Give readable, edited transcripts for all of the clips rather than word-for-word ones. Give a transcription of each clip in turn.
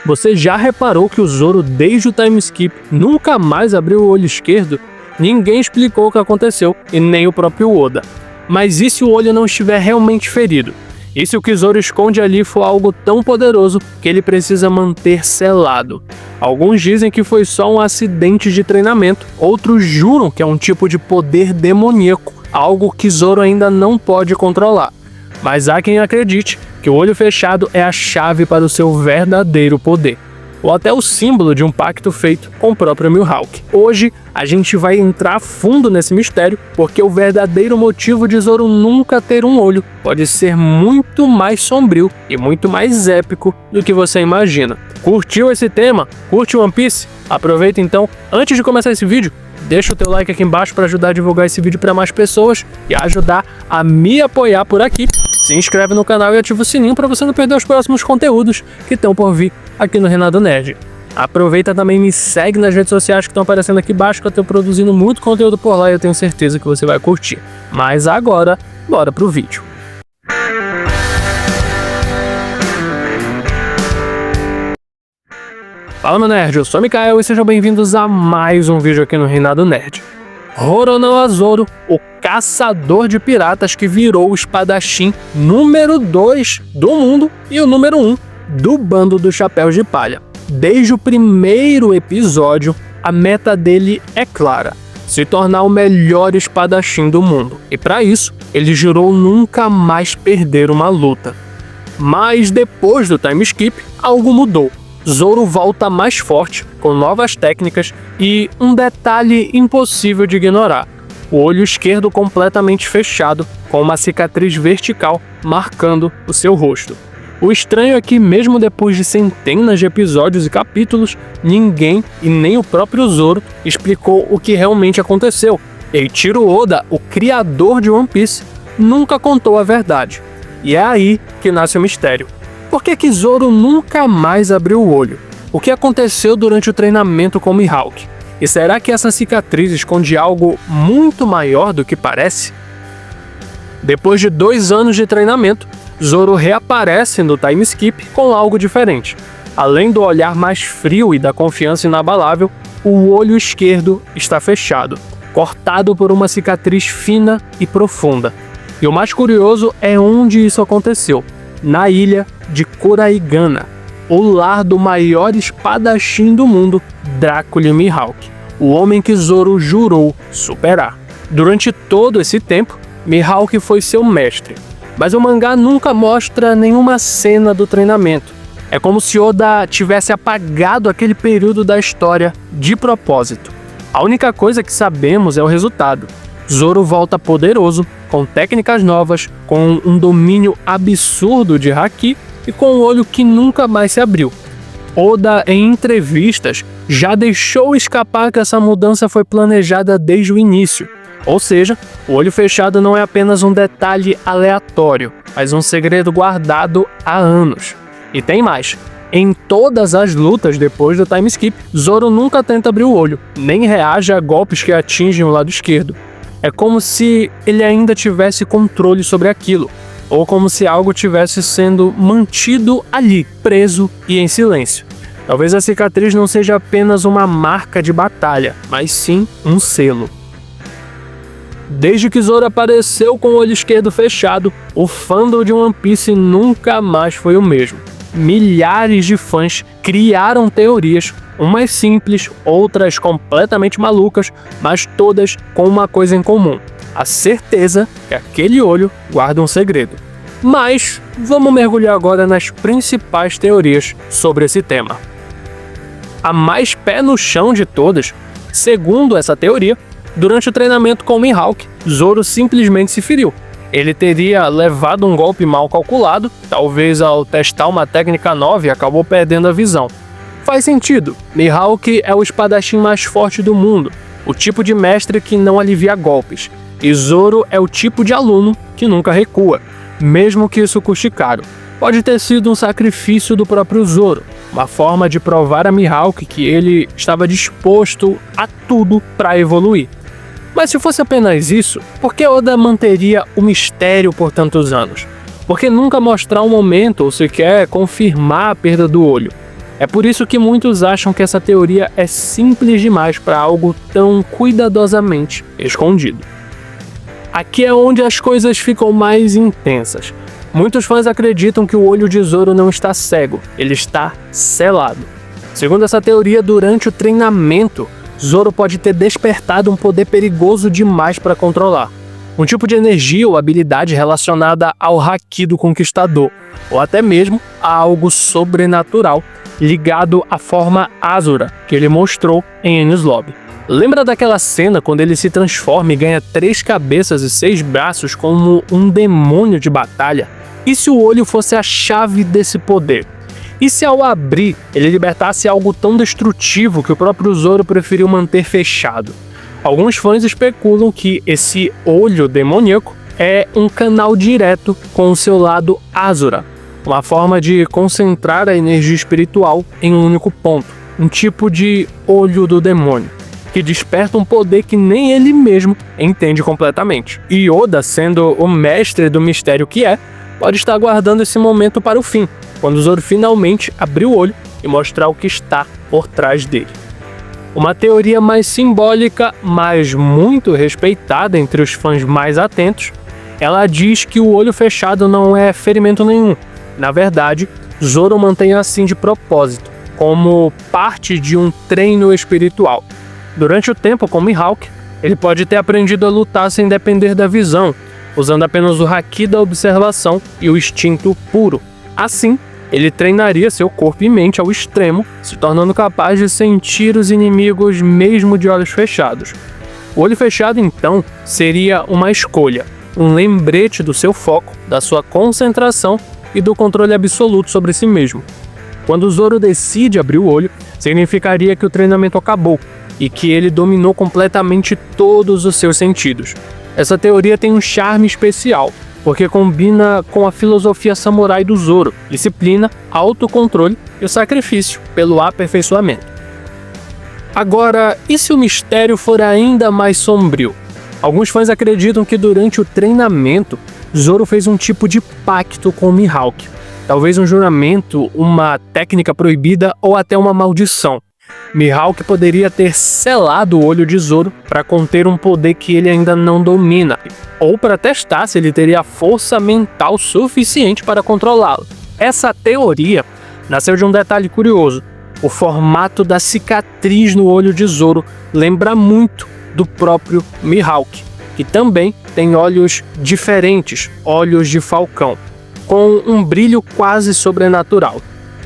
Você já reparou que o Zoro, desde o time skip, nunca mais abriu o olho esquerdo? Ninguém explicou o que aconteceu, e nem o próprio Oda. Mas e se o olho não estiver realmente ferido? E se o que Zoro esconde ali for algo tão poderoso que ele precisa manter selado? Alguns dizem que foi só um acidente de treinamento, outros juram que é um tipo de poder demoníaco, algo que Zoro ainda não pode controlar. Mas há quem acredite que o olho fechado é a chave para o seu verdadeiro poder, ou até o símbolo de um pacto feito com o próprio Mihawk. Hoje a gente vai entrar fundo nesse mistério, porque o verdadeiro motivo de Zoro nunca ter um olho pode ser muito mais sombrio e muito mais épico do que você imagina. Curtiu esse tema? Curte One Piece? Aproveita então, antes de começar esse vídeo, deixa o teu like aqui embaixo para ajudar a divulgar esse vídeo para mais pessoas e ajudar a me apoiar por aqui. Se inscreve no canal e ativa o sininho para você não perder os próximos conteúdos que estão por vir aqui no Renan do Nerd. Aproveita também e me segue nas redes sociais que estão aparecendo aqui embaixo, que eu estou produzindo muito conteúdo por lá e eu tenho certeza que você vai curtir. Mas agora, bora pro vídeo. Fala meu nerd, eu sou o Mikael e sejam bem-vindos a mais um vídeo aqui no Reinado Nerd. Roronoa Zoro, o caçador de piratas que virou o espadachim número 2 do mundo e o número 1 do bando dos chapéus de palha. Desde o primeiro episódio, a meta dele é clara: se tornar o melhor espadachim do mundo. E para isso, ele jurou nunca mais perder uma luta. Mas depois do time skip, algo mudou. Zoro volta mais forte, com novas técnicas e um detalhe impossível de ignorar: o olho esquerdo completamente fechado, com uma cicatriz vertical marcando o seu rosto. O estranho é que, mesmo depois de centenas de episódios e capítulos, ninguém, e nem o próprio Zoro, explicou o que realmente aconteceu. Eiichiro Oda, o criador de One Piece, nunca contou a verdade. E é aí que nasce o mistério. Por que Zoro nunca mais abriu o olho? O que aconteceu durante o treinamento com Mihawk? E será que essa cicatriz esconde algo muito maior do que parece? Depois de 2 anos de treinamento, Zoro reaparece no time skip com algo diferente. Além do olhar mais frio e da confiança inabalável, o olho esquerdo está fechado, cortado por uma cicatriz fina e profunda. E o mais curioso é onde isso aconteceu: na ilha de Kuraigana, o lar do maior espadachim do mundo, Drácula Mihawk, o homem que Zoro jurou superar. Durante todo esse tempo, Mihawk foi seu mestre, mas o mangá nunca mostra nenhuma cena do treinamento. É como se Oda tivesse apagado aquele período da história de propósito. A única coisa que sabemos é o resultado: Zoro volta poderoso, com técnicas novas, com um domínio absurdo de Haki e com um olho que nunca mais se abriu. Oda, em entrevistas, já deixou escapar que essa mudança foi planejada desde o início. Ou seja, o olho fechado não é apenas um detalhe aleatório, mas um segredo guardado há anos. E tem mais: em todas as lutas depois do time skip, Zoro nunca tenta abrir o olho, nem reage a golpes que atingem o lado esquerdo. É como se ele ainda tivesse controle sobre aquilo, ou como se algo tivesse sendo mantido ali, preso e em silêncio. Talvez a cicatriz não seja apenas uma marca de batalha, mas sim um selo. Desde que Zoro apareceu com o olho esquerdo fechado, o fandom de One Piece nunca mais foi o mesmo. Milhares de fãs criaram teorias, umas simples, outras completamente malucas, mas todas com uma coisa em comum: a certeza que aquele olho guarda um segredo. Mas vamos mergulhar agora nas principais teorias sobre esse tema. A mais pé no chão de todas, segundo essa teoria, durante o treinamento com Mihawk, Zoro simplesmente se feriu. Ele teria levado um golpe mal calculado, talvez ao testar uma técnica nova e acabou perdendo a visão. Faz sentido, Mihawk é o espadachim mais forte do mundo, o tipo de mestre que não alivia golpes, e Zoro é o tipo de aluno que nunca recua, mesmo que isso custe caro. Pode ter sido um sacrifício do próprio Zoro, uma forma de provar a Mihawk que ele estava disposto a tudo para evoluir. Mas se fosse apenas isso, por que Oda manteria o mistério por tantos anos? Por que nunca mostrar um momento ou sequer confirmar a perda do olho? É por isso que muitos acham que essa teoria é simples demais para algo tão cuidadosamente escondido. Aqui é onde as coisas ficam mais intensas. Muitos fãs acreditam que o olho de Zoro não está cego, ele está selado. Segundo essa teoria, durante o treinamento, Zoro pode ter despertado um poder perigoso demais para controlar. Um tipo de energia ou habilidade relacionada ao Haki do Conquistador, ou até mesmo a algo sobrenatural ligado à forma Asura que ele mostrou em Enies Lobby. Lembra daquela cena quando ele se transforma e ganha 3 cabeças e 6 braços como um demônio de batalha? E se o olho fosse a chave desse poder? E se ao abrir, ele libertasse algo tão destrutivo que o próprio Zoro preferiu manter fechado? Alguns fãs especulam que esse olho demoníaco é um canal direto com o seu lado Asura, uma forma de concentrar a energia espiritual em um único ponto, um tipo de olho do demônio, que desperta um poder que nem ele mesmo entende completamente. E Oda, sendo o mestre do mistério que é, pode estar aguardando esse momento para o fim, quando Zoro finalmente abrir o olho e mostrar o que está por trás dele. Uma teoria mais simbólica, mas muito respeitada entre os fãs mais atentos, ela diz que o olho fechado não é ferimento nenhum. Na verdade, Zoro mantém assim de propósito, como parte de um treino espiritual. Durante o tempo com Mihawk, ele pode ter aprendido a lutar sem depender da visão, usando apenas o Haki da observação e o instinto puro. Assim, ele treinaria seu corpo e mente ao extremo, se tornando capaz de sentir os inimigos mesmo de olhos fechados. O olho fechado, então, seria uma escolha, um lembrete do seu foco, da sua concentração e do controle absoluto sobre si mesmo. Quando Zoro decide abrir o olho, significaria que o treinamento acabou e que ele dominou completamente todos os seus sentidos. Essa teoria tem um charme especial, porque combina com a filosofia samurai do Zoro, disciplina, autocontrole e o sacrifício pelo aperfeiçoamento. Agora, e se o mistério for ainda mais sombrio? Alguns fãs acreditam que durante o treinamento, Zoro fez um tipo de pacto com Mihawk. Talvez um juramento, uma técnica proibida ou até uma maldição. Mihawk poderia ter selado o olho de Zoro para conter um poder que ele ainda não domina, ou para testar se ele teria força mental suficiente para controlá-lo. Essa teoria nasceu de um detalhe curioso. O formato da cicatriz no olho de Zoro lembra muito do próprio Mihawk, que também tem olhos diferentes, olhos de falcão, com um brilho quase sobrenatural.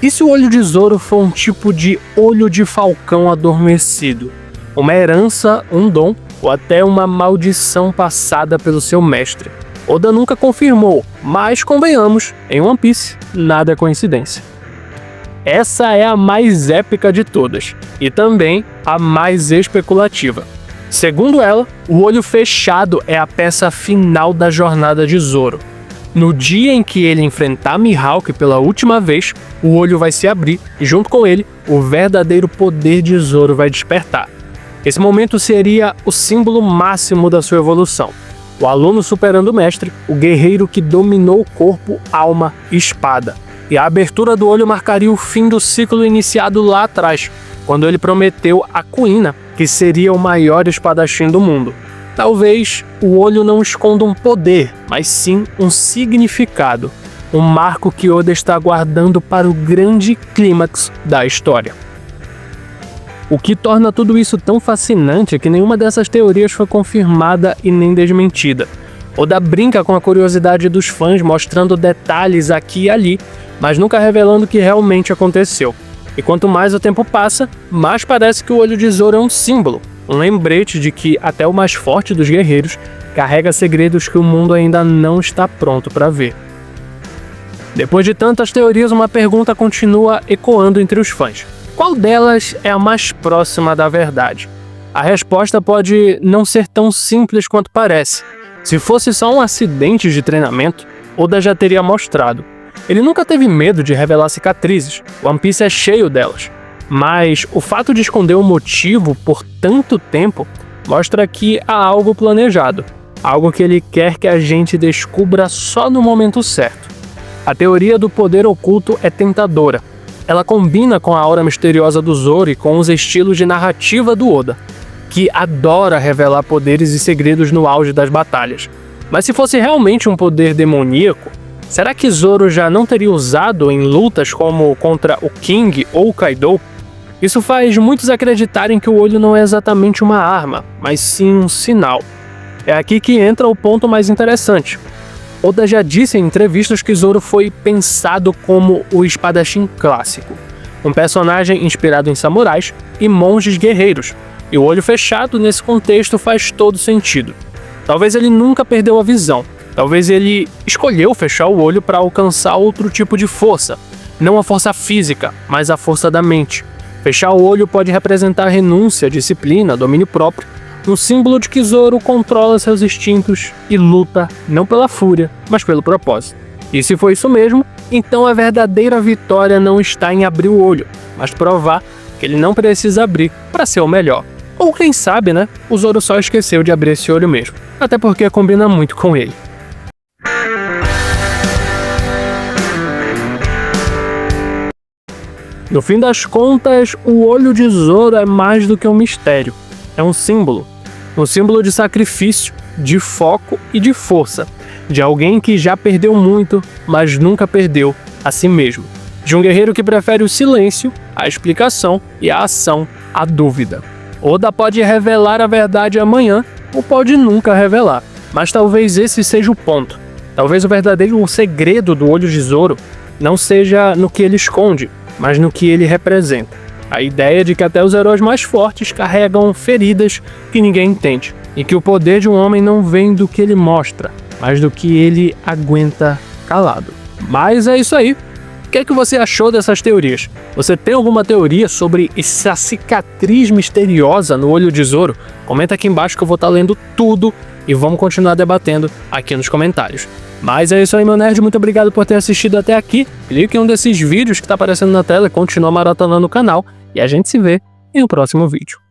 E se o olho de Zoro for um tipo de olho de falcão adormecido? Uma herança, um dom ou até uma maldição passada pelo seu mestre? Oda nunca confirmou, mas convenhamos, em One Piece nada é coincidência. Essa é a mais épica de todas, e também a mais especulativa. Segundo ela, o olho fechado é a peça final da jornada de Zoro. No dia em que ele enfrentar Mihawk pela última vez, o olho vai se abrir e, junto com ele, o verdadeiro poder de Zoro vai despertar. Esse momento seria o símbolo máximo da sua evolução. O aluno superando o mestre, o guerreiro que dominou o corpo, alma e espada. E a abertura do olho marcaria o fim do ciclo iniciado lá atrás, quando ele prometeu a Kuina que seria o maior espadachim do mundo. Talvez o olho não esconda um poder, mas sim um significado, um marco que Oda está guardando para o grande clímax da história. O que torna tudo isso tão fascinante é que nenhuma dessas teorias foi confirmada e nem desmentida. Oda brinca com a curiosidade dos fãs, mostrando detalhes aqui e ali, mas nunca revelando o que realmente aconteceu. E quanto mais o tempo passa, mais parece que o olho de Zoro é um símbolo, um lembrete de que até o mais forte dos guerreiros carrega segredos que o mundo ainda não está pronto para ver. Depois de tantas teorias, uma pergunta continua ecoando entre os fãs. Qual delas é a mais próxima da verdade? A resposta pode não ser tão simples quanto parece. Se fosse só um acidente de treinamento, Oda já teria mostrado. Ele nunca teve medo de revelar cicatrizes, One Piece é cheio delas. Mas o fato de esconder o motivo por tanto tempo mostra que há algo planejado, algo que ele quer que a gente descubra só no momento certo. A teoria do poder oculto é tentadora. ela combina com a aura misteriosa do Zoro e com os estilos de narrativa do Oda, que adora revelar poderes e segredos no auge das batalhas. Mas se fosse realmente um poder demoníaco, será que Zoro já não teria usado em lutas como contra o King ou o Kaido? Isso faz muitos acreditarem que o olho não é exatamente uma arma, mas sim um sinal. É aqui que entra o ponto mais interessante. Oda já disse em entrevistas que Zoro foi pensado como o espadachim clássico, um personagem inspirado em samurais e monges guerreiros, e o olho fechado nesse contexto faz todo sentido. Talvez ele nunca perdeu a visão, talvez ele escolheu fechar o olho para alcançar outro tipo de força, não a força física, mas a força da mente. Fechar o olho pode representar renúncia, disciplina, domínio próprio, um símbolo de que Zoro controla seus instintos e luta não pela fúria, mas pelo propósito. E se for isso mesmo, então a verdadeira vitória não está em abrir o olho, mas provar que ele não precisa abrir para ser o melhor. Ou quem sabe, né? O Zoro só esqueceu de abrir esse olho mesmo, até porque combina muito com ele. No fim das contas, o olho de Zoro é mais do que um mistério. É um símbolo de sacrifício, de foco e de força, de alguém que já perdeu muito, mas nunca perdeu a si mesmo, de um guerreiro que prefere o silêncio, a explicação e a ação à dúvida. Oda pode revelar a verdade amanhã ou pode nunca revelar, mas talvez esse seja o ponto. Talvez o verdadeiro segredo do olho de Zoro não seja no que ele esconde, mas no que ele representa. A ideia de que até os heróis mais fortes carregam feridas que ninguém entende, e que o poder de um homem não vem do que ele mostra, mas do que ele aguenta calado. Mas é isso aí. O que é que você achou dessas teorias? Você tem alguma teoria sobre essa cicatriz misteriosa no olho de Zoro? Comenta aqui embaixo que eu vou estar lendo tudo e vamos continuar debatendo aqui nos comentários. Mas é isso aí, meu nerd, muito obrigado por ter assistido até aqui. Clique em um desses vídeos que está aparecendo na tela e continua maratonando o canal. E a gente se vê em um próximo vídeo.